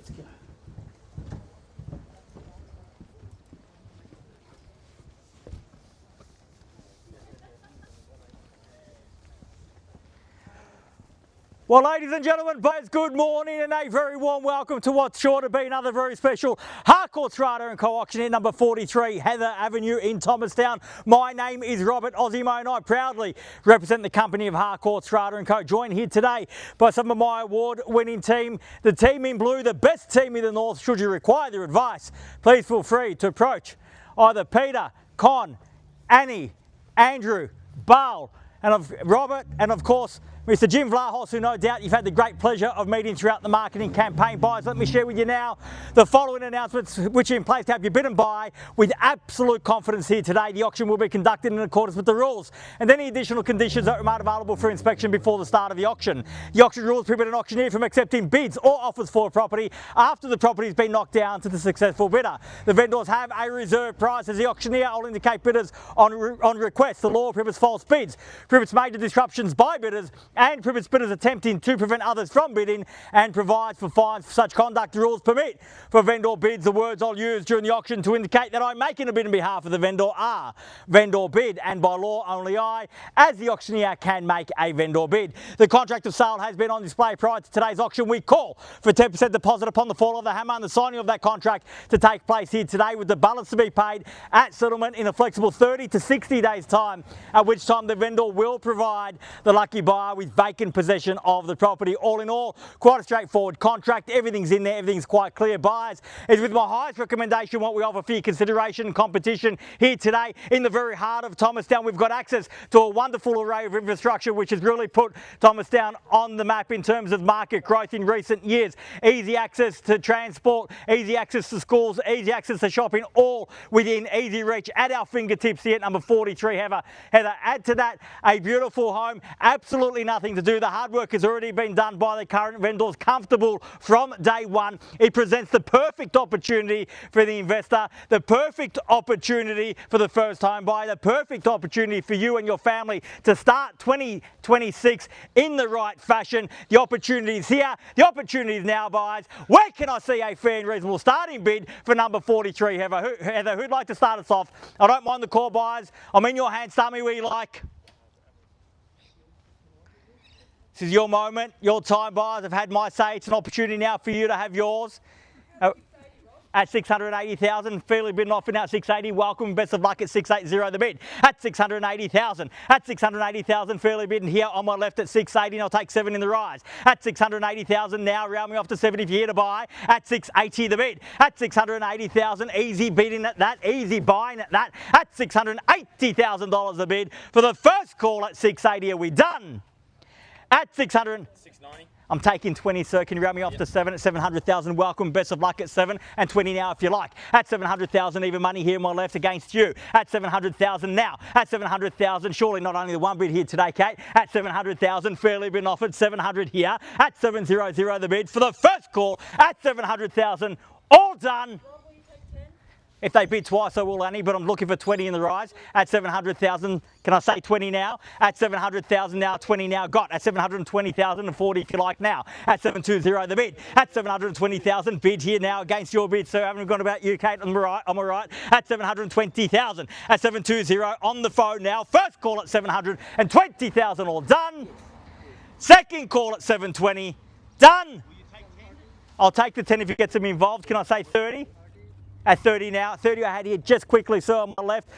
Let's go. Well, ladies and gentlemen, both good morning and a very warm welcome to what's sure to be another very special Harcourts Rata and Co-Auctioneer number 43, Heather Avenue in Thomastown. My name is Robert Ozzimo and I proudly represent the company of Harcourts Rata and Co. Joined here today by some of my award-winning team, the team in blue, the best team in the north. Should you require their advice, please feel free to approach either Peter, Con, Annie, Andrew, Bale, and Robert, and of course, Mr. Jim Vlahos, who no doubt you've had the great pleasure of meeting throughout the marketing campaign. Buyers, let me share with you now the following announcements which are in place to help you bid and buy with absolute confidence here today. The auction will be conducted in accordance with the rules and any additional conditions that remain available for inspection before the start of the auction. The auction rules prohibit an auctioneer from accepting bids or offers for a property after the property has been knocked down to the successful bidder. The vendors have a reserve price as the auctioneer will indicate bidders on request. The law prohibits false bids, prohibits major disruptions by bidders, and prohibits bidders attempting to prevent others from bidding, and provides for fines for such conduct. The rules permit for vendor bids. The words I'll use during the auction to indicate that I'm making a bid on behalf of the vendor are vendor bid, and by law only I, as the auctioneer, can make a vendor bid. The contract of sale has been on display prior to today's auction. We call for 10% deposit upon the fall of the hammer and the signing of that contract to take place here today, with the balance to be paid at settlement in a flexible 30 to 60 days time, at which time the vendor will provide the lucky buyer with vacant possession of the property. All in all, quite a straightforward contract. Everything's in there, everything's quite clear. Buyers, is with my highest recommendation what we offer for your consideration and competition here today in the very heart of Thomastown. We've got access to a wonderful array of infrastructure which has really put Thomastown on the map in terms of market growth in recent years. Easy access to transport, easy access to schools, easy access to shopping, all within easy reach at our fingertips here at number 43. Heather, add to that a beautiful home, absolutely nothing to do. The hard work has already been done by the current vendors, comfortable from day one. It presents the perfect opportunity for the investor, the perfect opportunity for the first home buyer, the perfect opportunity for you and your family to start 2026 in the right fashion. The opportunity is here. The opportunity is now, buyers. Where can I see a fair and reasonable starting bid for number 43, Heather? Who'd like to start us off? I don't mind the call, buyers. I'm in your hands. Tell me where you like. This is your moment, your time, buyers. I've had my say. It's an opportunity now for you to have yours. At 680,000, fairly bidden off in at 680. Welcome, best of luck at 680 the bid. At 680,000. At 680,000, fairly bidden here on my left at 680, and I'll take 7 in the rise. At 680,000 now, round me off to 70 if you're here to buy. At 680 the bid. At 680,000, easy bidding at that, easy buying at that. At $680,000 the bid. For the first call at 680, are we done? At 690. I'm taking 20, sir. Can you round me off to 7 at 700,000? Welcome. Best of luck at 7 and 20 now if you like. At 700,000, even money here on my left against you. At 700,000 now. At 700,000, surely not only the one bid here today, Kate. At 700,000, fairly been offered. 700 here. At 700 the bid for the first call. At 700,000, all done. If they bid twice, I will, Annie, but I'm looking for 20 in the rise. At 700,000, can I say 20 now? At 700,000 now, 20 now got. At 720,000 and 40 if you like now. At 720 the bid. At 720,000, bid here now against your bid, so I haven't gone about you, Kate, on my right. At 720,000. At 720 on the phone now. First call at 720,000, all done. Second call at 720, done. Will you take 10? I'll take the 10 if you get some involved. Can I say 30? At 30 now. 30 I had here just quickly, sir, on my left.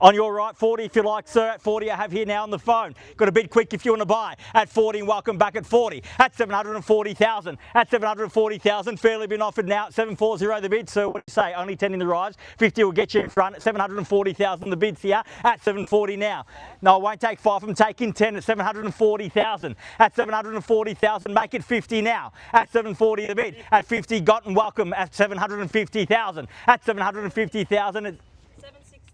On your right, 40 if you like, sir. At 40 I have here now on the phone. Got a bid quick if you want to buy. At 40, welcome back at 40. At 740,000. At 740,000, fairly been offered now at 740 the bid. So what do you say? Only 10 in the rise. 50 will get you in front. At 740,000 the bid's here. At 740 now. No, I won't take 5. I'm taking 10 at 740,000. At 740,000, make it 50 now. At 740 the bid. At 50, got and welcome at 750,000. At 750,000.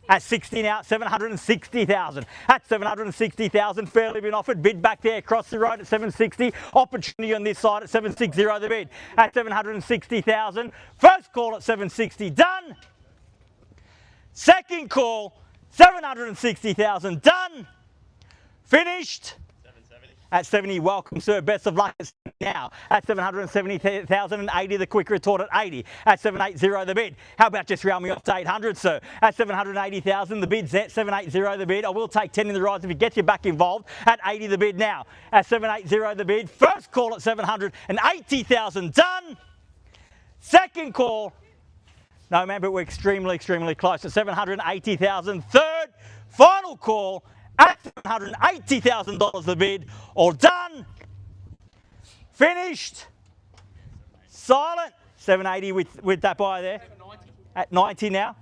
At 60 now, 760,000. At 760,000, fairly been offered. Bid back there across the road at 760. Opportunity on this side at 760 the bid. At 760,000. First call at 760, done. Second call, 760,000, done. Finished. At 70, welcome, sir. Best of luck now. At 770,080, the quick retort at 80. At 780, the bid. How about just round me off to 800, sir? At 780,000, the bid's at 780, the bid. I will take 10 in the rise if it gets you back involved. At 80, the bid now. At 780, the bid. First call at 780,000, done. Second call. No, man, but we're extremely close at 780,000. Third, final call at $780,000 the bid. All done. Finished. Silent. 780 with that buy there. At 90 now.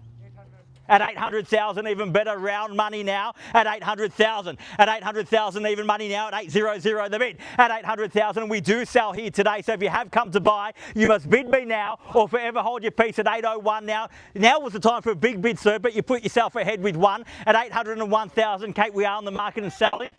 At 800,000, even better, round money now at 800,000. At 800,000, even money now at 800 the bid. At 800,000, we do sell here today. So if you have come to buy, you must bid me now or forever hold your peace at 801 now. Now was the time for a big bid, sir, but you put yourself ahead with one at 801,000. Kate, we are on the market and selling.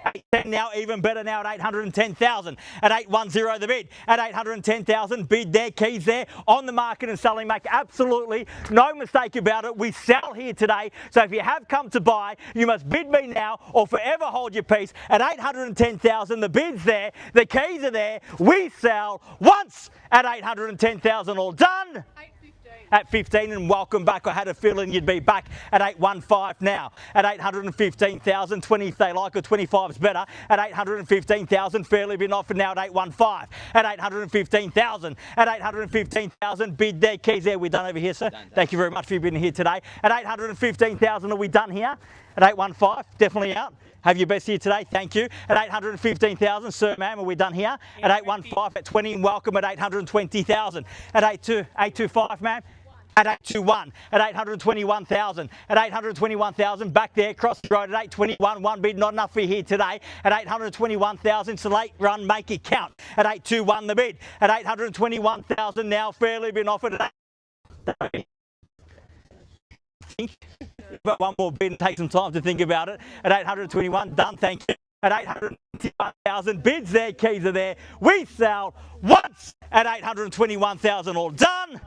810 now, even better now at 810,000. At 810 the bid. At 810,000, bid there, keys there, on the market and selling. Make absolutely no mistake about it. We sell here today. So if you have come to buy, you must bid me now or forever hold your peace. At 810,000, the bid's there, the keys are there. We sell once at 810,000. All done. At 15, and welcome back. I had a feeling you'd be back at 815 now. At 815,000, 20 if they like, or 25 is better. At 815,000, fairly been offered now at 815. At 815,000. At 815,000, bid there, keys there. We're done over here, sir. Done. Thank you very much for being here today. At 815,000, are we done here? At 815, definitely out. Have your best here today, thank you. At 815,000, sir, ma'am, are we done here? At 815, at 20, and welcome at 820,000. At 825, ma'am. At 821, at 821,000, at 821,000, back there, across the road at 821, one bid, not enough for you here today. At 821,000, it's a late run, make it count. At 821, the bid. At 821,000 now, fairly been offered at 8. But one more bid and take some time to think about it. At 821, done, thank you. At 821,000, bids there, keys are there. We sell once at 821,000, all done.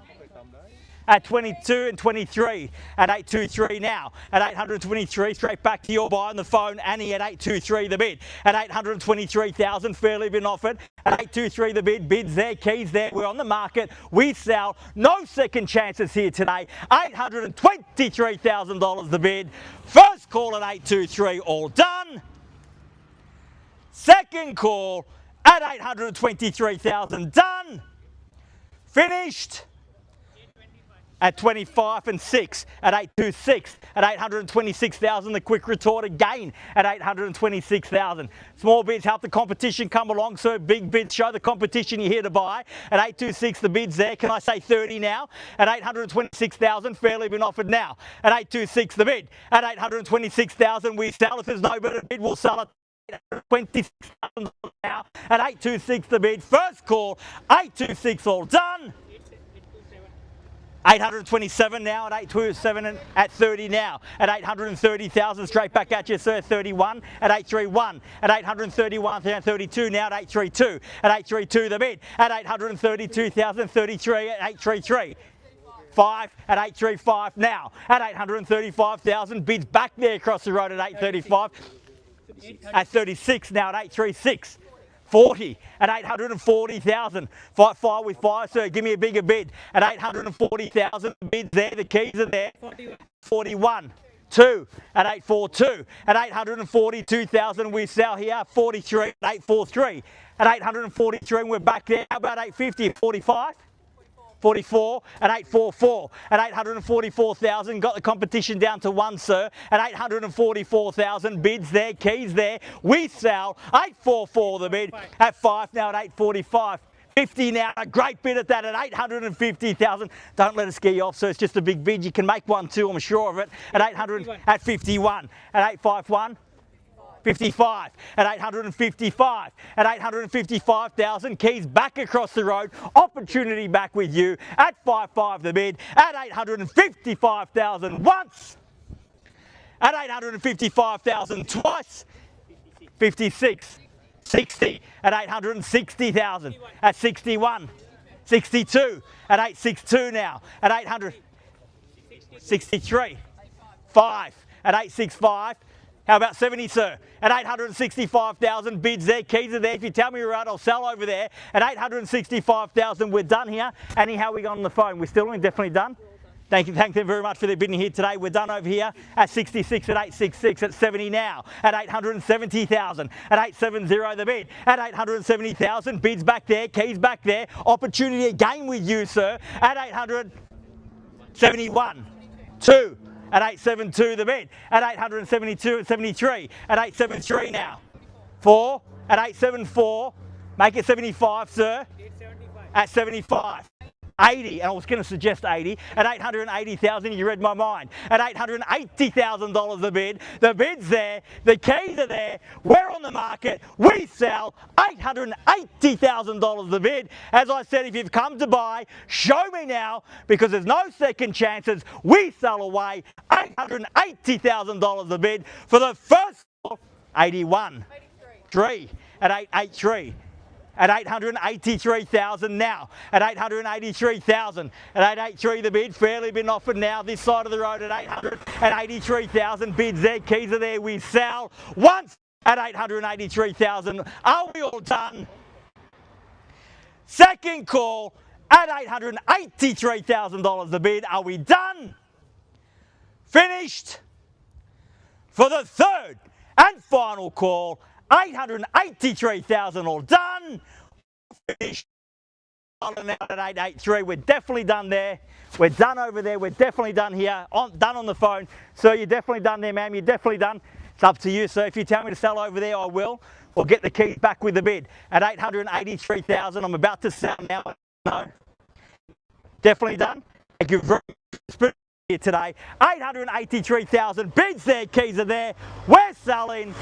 At 22 and 23, at 823 now. At 823, straight back to your buy on the phone, Annie at 823 the bid. At 823,000, fairly been offered. At 823 the bid, bids there, keys there, we're on the market. We sell, no second chances here today. $823,000 the bid. First call at 823, all done. Second call at 823,000, done. Finished. At 25 and 6, at 826, at 826,000, the quick retort again at 826,000. Small bids help the competition come along, so big bids show the competition you're here to buy. At 826, the bid's there. Can I say 30 now? At 826,000, fairly been offered now. At 826, the bid. At 826,000, we sell. If there's no better bid, we'll sell it. 26,000 now. At 826, the bid. First call, 826, all done. 827 now, at 827 and at 30 now. At 830,000, straight back at you, sir, 31. At 831, at 831,000, 32 now, at 832. At 832, the bid. At 832,000, 33 at 833. 5 at 835 now. At 835,000, bids back there across the road at 835. At 36 now, at 836. 40 at 840,000. Fight fire with fire, sir. Give me a bigger bid. At 840,000, bids there. The keys are there. 41. 2 at 842. At 842,000, we sell here. 43 at 843. At 843, and we're back there. How about 850? 45. 44 at 844. At 844,000, got the competition down to 1, sir. At 844,000, bids there, keys there. We sell 844 the bid. At 5 now at 845. 50 now, a great bid at that at 850,000. Don't let it scare you off, sir. It's just a big bid. You can make one too, I'm sure of it. At 800, at 51, at 851. 55 at 855 at 855,000, keys back across the road, opportunity back with you at 55 the bid, at 855,000 once, at 855,000 twice, 56, 60 at 860,000, at 61, 62 at 862 now, at 863, 5 at 865. How about 70, sir? At 865,000, bids there, keys are there. If you tell me you're right, I'll sell over there. At 865,000, we're done here. Annie, how are we going on the phone? We're still definitely done? Thank you very much for their bidding here today. We're done over here at 66, at 866, at 70 now, at 870,000, at 870 the bid, at 870,000, bids back there, keys back there, opportunity again with you, sir, at 871, 2, at 872 the bid, at 872 at 73, at 873 now, 4, at 874, make it 75, sir, at 75. 80, and I was going to suggest 80, at 880,000, you read my mind, at $880,000 the bid, the bid's there, the keys are there, we're on the market, we sell, $880,000 the bid. As I said, if you've come to buy, show me now, because there's no second chances, we sell away, $880,000 the bid for the first 81, 3, at 883. At 883,000 now, at 883,000, at 883 the bid, fairly been offered now this side of the road at 883,000, bids there, keys are there, we sell once at 883,000. Are we all done? Second call at $883,000 the bid. Are we done? Finished? For the third and final call, 883,000 all done. Finished. Out at 883. We're definitely done there. We're done over there. We're definitely done here. Done on the phone. Sir, you're definitely done there, ma'am. You're definitely done. It's up to you, sir. If you tell me to sell over there, I will. Or get the keys back with the bid. At 883,000, I'm about to sell now. No. Definitely done. Thank you very much here today. 883,000. Bids there, keys are there. We're selling.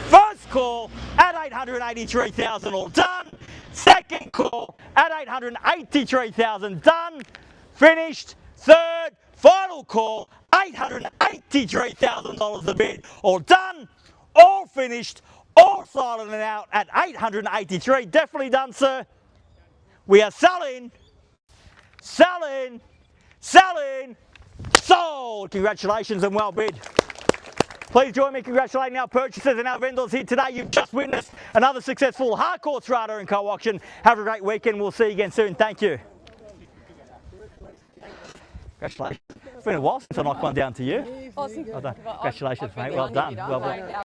First call at 883,000 all done. Second call at 883,000 done. Finished. Third, final call, $883,000 the bid. All done, all finished, all silent and out at 883. Definitely done, sir. We are selling, selling, selling, sold. Congratulations and well bid. Please join me in congratulating our purchasers and our vendors here today. You've just witnessed another successful Harcourts Rata and Co auction. Have a great weekend. We'll see you again soon. Thank you. Congratulations. It's been a while since I knocked one down to you. Awesome. Well done. Congratulations, mate. Well done. Well done.